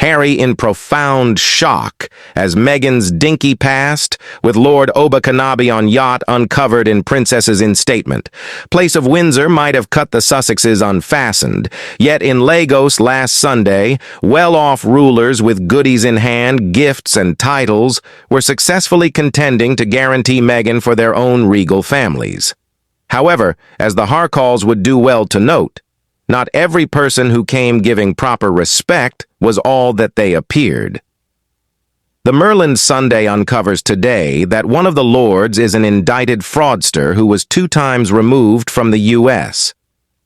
Harry in profound shock as Meghan's dinky past, with Lord Oba Akanbi on yacht uncovered in Princess's instatement. Place of Windsor might have cut the Sussexes unfastened, yet in Lagos last Sunday, well-off rulers with goodies in hand, gifts and titles, were successfully contending to guarantee Meghan for their own regal families. However, as the Harkalls would do well to note, not every person who came giving proper respect was all that they appeared. The Merlin Sunday uncovers today that one of the lords is an indicted fraudster who was 2 times removed from the U.S.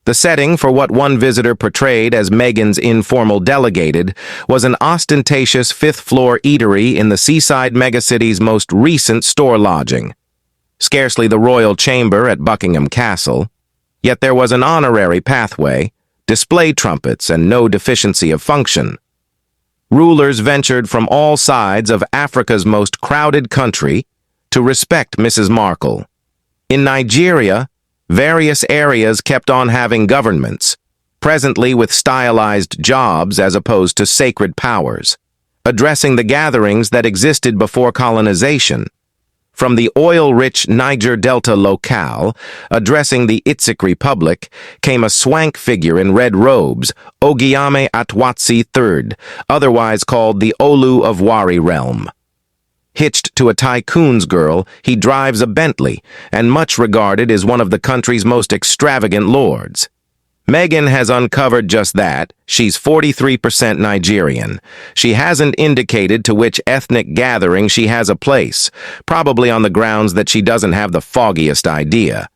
The setting for what one visitor portrayed as Meghan's informal delegated was an ostentatious 5th-floor eatery in the seaside megacity's most recent store lodging. Scarcely the royal chamber at Buckingham Castle, yet there was an honorary pathway, display trumpets, and no deficiency of function. Rulers ventured from all sides of Africa's most crowded country to respect Mrs. Markle. In Nigeria, various areas kept on having governments, presently with stylized jobs as opposed to sacred powers, addressing the gatherings that existed before colonization. From the oil-rich Niger Delta locale, addressing the Itzik Republic, came a swank figure in red robes, Ogiame Atwatsi III, otherwise called the Olu of Wari realm. Hitched to a tycoon's girl, he drives a Bentley, and much regarded as one of the country's most extravagant lords. Meghan has uncovered just that. She's 43% Nigerian. She hasn't indicated to which ethnic gathering she has a place, probably on the grounds that she doesn't have the foggiest idea.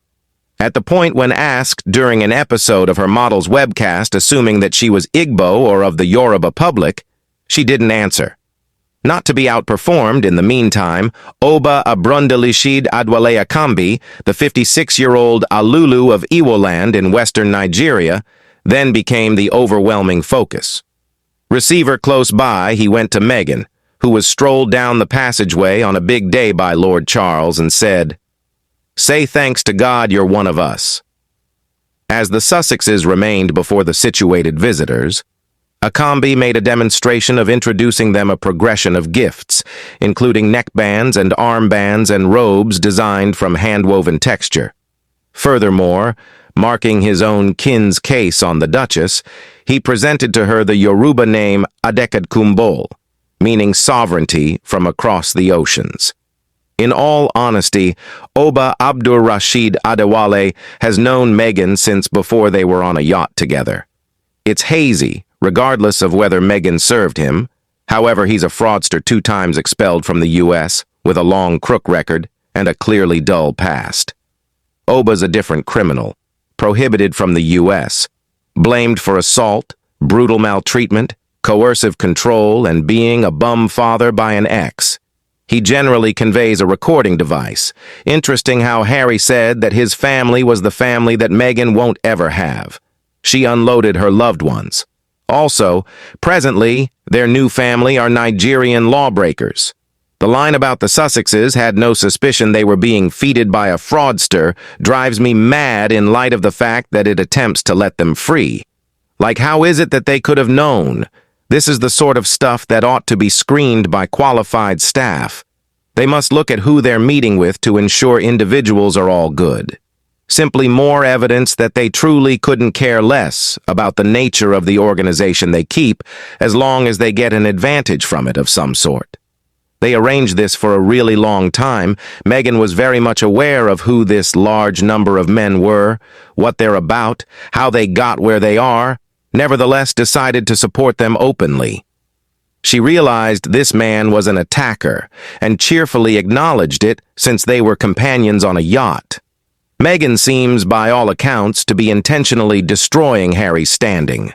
At the point when asked during an episode of her model's webcast assuming that she was Igbo or of the Yoruba public, she didn't answer. Not to be outperformed, in the meantime, Oba Abdulrasheed Adewale Akanbi, the 56-year-old Oluwo of Iwoland in western Nigeria, then became the overwhelming focus. Receiver close by, he went to Meghan, who was strolled down the passageway on a big day by Lord Charles, and said, "Say thanks to God you're one of us." As the Sussexes remained before the situated visitors, Akanbi made a demonstration of introducing them a progression of gifts, including neckbands and armbands and robes designed from hand-woven texture. Furthermore, marking his own kin's case on the Duchess, he presented to her the Yoruba name Adekadkumbol, meaning sovereignty from across the oceans. In all honesty, Oba Abdulrasheed Adewale has known Meghan since before they were on a yacht together. It's hazy, regardless of whether Meghan served him. However, he's a fraudster 2 times expelled from the U.S., with a long crook record and a clearly dull past. Oba's a different criminal, prohibited from the U.S., blamed for assault, brutal maltreatment, coercive control, and being a bum father by an ex. He generally conveys a recording device. Interesting how Harry said that his family was the family that Meghan won't ever have. She unloaded her loved ones. Also, presently, their new family are Nigerian lawbreakers. The line about the Sussexes had no suspicion they were being feted by a fraudster drives me mad in light of the fact that it attempts to let them free. Like, how is it that they could have known? This is the sort of stuff that ought to be screened by qualified staff. They must look at who they're meeting with to ensure individuals are all good. Simply more evidence that they truly couldn't care less about the nature of the organization they keep as long as they get an advantage from it of some sort. They arranged this for a really long time. Meghan was very much aware of who this large number of men were, what they're about, how they got where they are, nevertheless decided to support them openly. She realized this man was an attacker and cheerfully acknowledged it since they were companions on a yacht. Meghan seems, by all accounts, to be intentionally destroying Harry's standing.